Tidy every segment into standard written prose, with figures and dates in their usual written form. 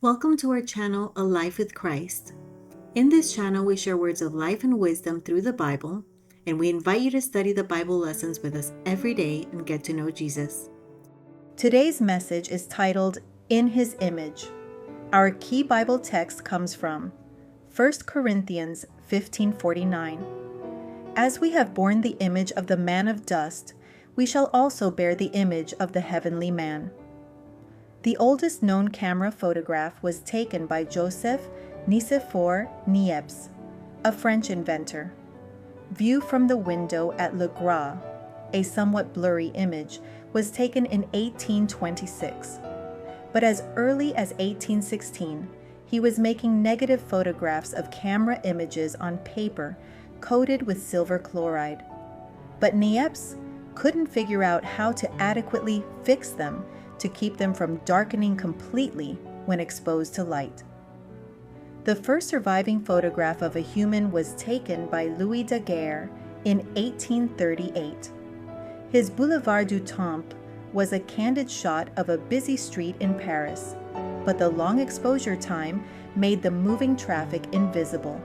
Welcome to our channel, A Life with Christ. In this channel, we share words of life and wisdom through the Bible, and we invite you to study the Bible lessons with us every day and get to know Jesus. Today's message is titled, In His Image. Our key Bible text comes from 1 Corinthians 15:49. As we have borne the image of the man of dust, we shall also bear the image of the heavenly man. The oldest known camera photograph was taken by Joseph Nicephore Niepce, a French inventor. View from the window at Le Gras, a somewhat blurry image, was taken in 1826. But as early as 1816, he was making negative photographs of camera images on paper coated with silver chloride. But Niepce couldn't figure out how to adequately fix them to keep them from darkening completely when exposed to light. The first surviving photograph of a human was taken by Louis Daguerre in 1838. His Boulevard du Temple was a candid shot of a busy street in Paris, but the long exposure time made the moving traffic invisible.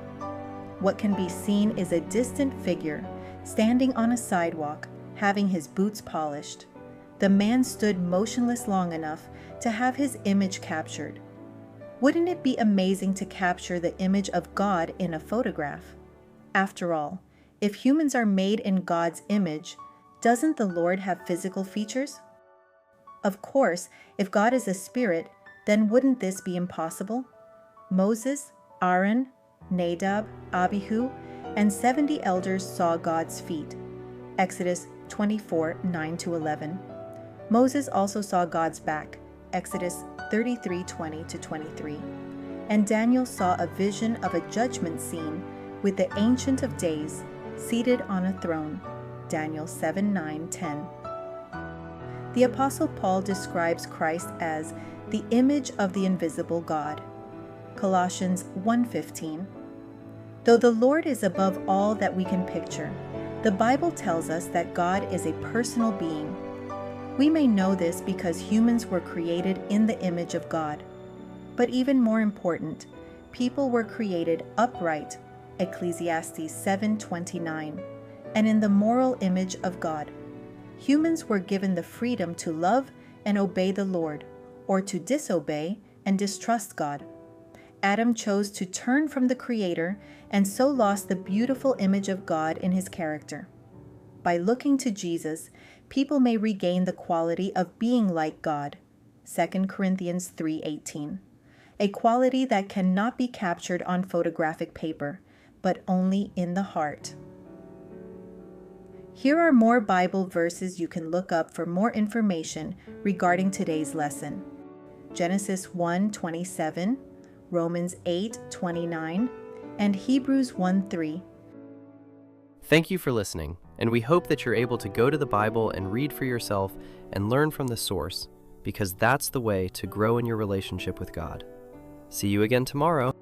What can be seen is a distant figure standing on a sidewalk, having his boots polished. The man stood motionless long enough to have his image captured. Wouldn't it be amazing to capture the image of God in a photograph? After all, if humans are made in God's image, doesn't the Lord have physical features? Of course, if God is a spirit, then wouldn't this be impossible? Moses, Aaron, Nadab, Abihu, and 70 elders saw God's feet. Exodus 24:9-11. Moses also saw God's back, Exodus 33:20-23, and Daniel saw a vision of a judgment scene with the Ancient of Days seated on a throne, Daniel 7:9-10. The Apostle Paul describes Christ as the image of the invisible God, Colossians 1:15. Though the Lord is above all that we can picture, the Bible tells us that God is a personal being. We may know this because humans were created in the image of God. But even more important, people were created upright, Ecclesiastes 7:29, and in the moral image of God. Humans were given the freedom to love and obey the Lord, or to disobey and distrust God. Adam chose to turn from the Creator and so lost the beautiful image of God in his character. By looking to Jesus, people may regain the quality of being like God, 2 Corinthians 3:18, a quality that cannot be captured on photographic paper, but only in the heart. Here are more Bible verses you can look up for more information regarding today's lesson. Genesis 1:27, Romans 8:29, and Hebrews 1:3. Thank you for listening, and we hope that you're able to go to the Bible and read for yourself and learn from the source, because that's the way to grow in your relationship with God. See you again tomorrow.